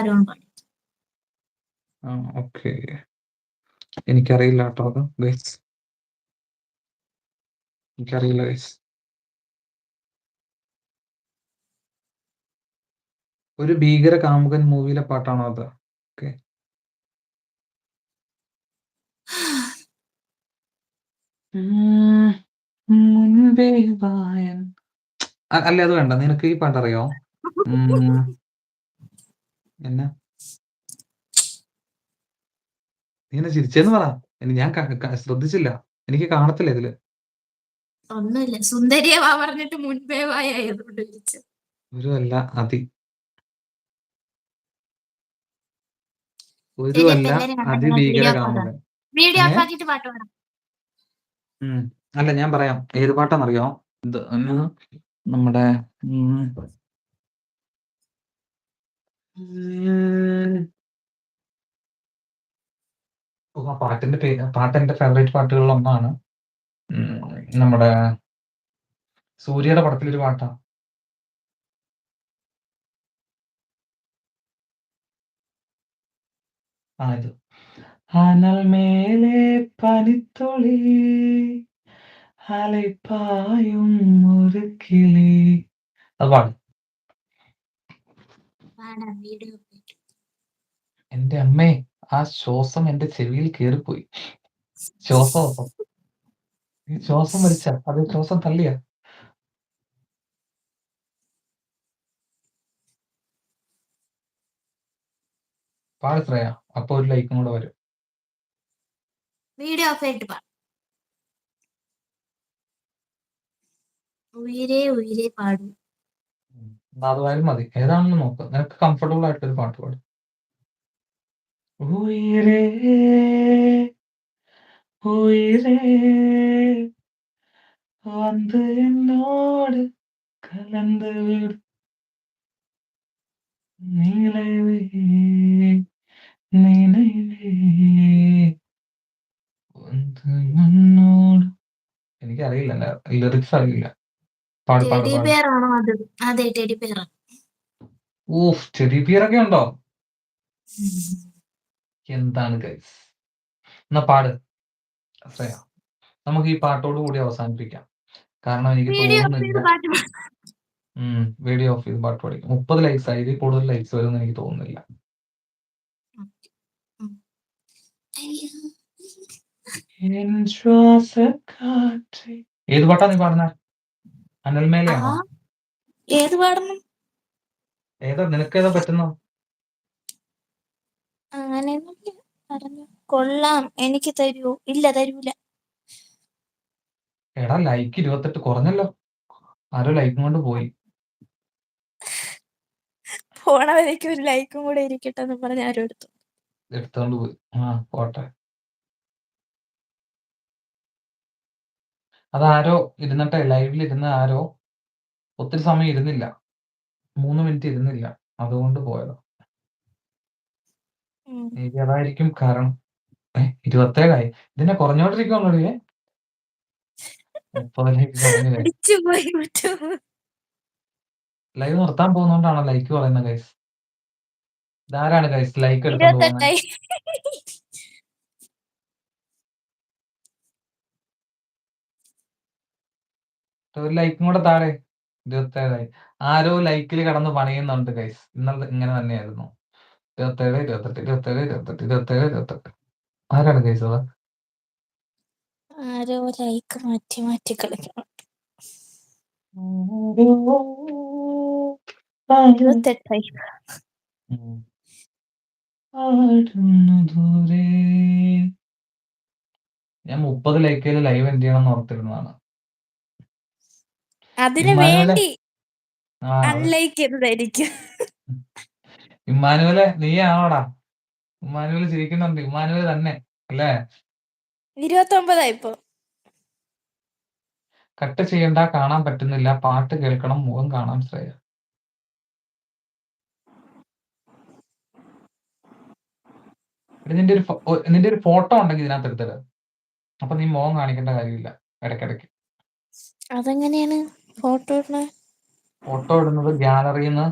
എല്ലാവരും പാടി. ആ ഓക്കെ. എനിക്കറിയില്ല കേട്ടോ അത് ഗൈസ്. എനിക്കറിയില്ല ഗൈസ്. ഒരു ഭീകര കാമുകൻ മൂവിയിലെ പാട്ടാണോ അത്? ഓക്കെ. മുൻപേ വായൻ അല്ല അത് വേണ്ട. നിനക്ക് ഈ പാട്ട് അറിയോ? എന്നാ നീ എന്നെ ചിരിച്ചെന്ന് പറ. ഞാൻ ശ്രദ്ധിച്ചില്ല. എനിക്ക് കാണത്തില്ല ഇതില്. ഒന്നുമില്ല, സുന്ദരിയെ വാ പറഞ്ഞിട്ട് മുൻപേ വായതുകൊണ്ട് വിളിച്ചു. ഒരു അല്ല അതി. ഒരു ശരി, അല്ല എല്ലാരും അതിഭീകര വീഡിയോ കാമുകൻ. വീഡിയോ ഏ? ഓഫ് ആക്കിയിട്ട് പാട്ട് പാടാം. അല്ല ഞാൻ പറയാം ഏത് പാട്ടാന്നറിയോ? ഇത് നമ്മുടെ ആ പാട്ടിന്റെ പേര്, പാട്ട് എന്റെ ഫേവറേറ്റ് പാട്ടുകളിൽ ഒന്നാണ്. നമ്മുടെ സൂര്യയുടെ പടത്തിലൊരു പാട്ടാ. ഇത് അനൽ മേലെ പനിത്തുളി അലൈപ്പായും ഒരു കിളി. അത് പാടും. വീഡിയോ എന്റെ അമ്മേ, ആ ശ്വാസം എന്റെ ചെവിയിൽ കേറിപ്പോയി. ശ്വാസം ഈ ശ്വാസം വലിച്ച അത് ശ്വാസം തള്ളിയ പാടിത്രയാ. അപ്പൊ ഒരു ലൈക്കും കൂടെ വരും. വീഡിയോ ഓഫ് ആയിട്ട് പാടാം. ഉയരെ ഉയരെ പാടും. അതുമായാലും മതി. ഏതാണെന്ന് നോക്ക്. നിനക്ക് കംഫർട്ടബിൾ ആയിട്ടൊരു പാട്ട് പാടും. ഉയരേ ഉയരേ വന്ന് എന്നോട് കലந்து വിട് നിലവേ നിனைவே വന്ന് എന്നോട്. എനിക്കറിയില്ല, ലിറിക്സ് അറിയില്ല. പാട് പാട് ടെഡി പാട്. ബെയർ ആണോ അത്? അതെ, ടെഡി ബെയർ ആണ്. ഊഫ്, ടെഡി ബിയർ ഒക്കെ ഉണ്ടോ? എന്താണ് ഗൈസ്? എന്നാ പാട് ശ്രേയ. നമുക്ക് ഈ പാട്ടോട് കൂടി അവസാനിപ്പിക്കാം. കാരണം എനിക്ക് വീഡിയോ ഓഫ് തോന്നുന്നില്ല. ചെയ്ത് പാട്ട് പാടാം. വീഡിയോ ഓഫ് ചെയ്ത് പാട്ട് പാടി. 30 ലൈക്സ് ആയി. ഇതിൽ കൂടുതൽ ലൈക്സ് വരുമെന്ന് എനിക്ക് തോന്നുന്നില്ല. എൻ ശ്വാസക്കാറ്റേ. ഏത് പാട്ടാ നീ പാടുന്ന? അനൽമേലയാണോ? ഏത് പാടണം? ഏതാ നിനക്കേതാ പറ്റുന്ന? അങ്ങനെയൊന്നുമില്ല, പറഞ്ഞു കൊള്ളാം, എനിക്ക് തരൂ. ഇല്ല, തരൂല. എടാ ലൈക്ക് 28 കുറഞ്ഞല്ലോ. ആരോ ലൈക്കും കൊണ്ട് പോയി. പോണ വരയ്ക്ക് ഒരു ലൈക്കും കൂടെ ഇരിക്കട്ടെ എന്ന് പറഞ്ഞ് ആരും എടുത്തോണ്ട് പോയി. പോട്ടെ. അതാരോ ഇരുന്നിട്ട് ലൈവിൽ ഇരുന്ന ആരോ ഒത്തിരി സമയം ഇരുന്നില്ല. 3 മിനിറ്റ് ഇരുന്നില്ല. അതുകൊണ്ട് പോയതാ. എനിക്ക് അതായിരിക്കും കാരണം. 27 ആയി. ഇതിനെ കുറഞ്ഞോണ്ടിരിക്കുവാണോ? 30 കുറഞ്ഞില്ലേ? ലൈവ് നിർത്താൻ പോകുന്നോണ്ടാണോ ലൈക്ക് പറയുന്നത് ഗൈസ്? ഇതാരാണ് ഗൈസ് ലൈക്ക് എടുത്തോണ്ട് പോകുന്നത്? 28. ഒരു ലൈക്കും കൂടെ താഴെ. 27 ആരോ ലൈക്കിൽ കടന്ന് പണിയുന്നുണ്ട് ഗൈസ്. ഇന്നലെ ഇങ്ങനെ തന്നെയായിരുന്നു. 27, 28, 27, 28, 27, 28. ആരാണ് ഗൈസ് അത്? ആരോ ലൈക്ക് മാറ്റി മാറ്റി കളിക്കണം. 28. ഞാൻ 30 ലൈക്കിൽ ലൈവ് എന്ത് ചെയ്യണം ഓർത്തിരുന്നതാണ്. അതിന് വേണ്ടി അൺലൈക്ക് ചെയ്തതായിരിക്കും. ഇമ്മാനുവലെ നീയാണോടാ? ഇമ്മാനുവൽ ചിരിക്കുന്നുണ്ട്. ഇമ്മാനുവൽ തന്നെ അല്ലേ? 29 ഇപ്പൊ. കട്ട് ചെയ്യണ്ട, കാണാൻ പറ്റുന്നില്ല. പാട്ട് കേൾക്കണം, മുഖം കാണാൻ ശ്രേയ. നിന്റെ ഒരു ഫോട്ടോ ഉണ്ടെങ്കിൽ ഇതിനകത്ത് എടുത്തത്. അപ്പൊ നീ മുഖം കാണിക്കേണ്ട കാര്യമില്ല ഇടയ്ക്കിടയ്ക്ക്. അതെങ്ങനെയാണ് ഫോട്ടോ ഇടുന്നത്? ഫോട്ടോ ഇടുന്നത് ഗ്യാലറിയിൽ നിന്ന്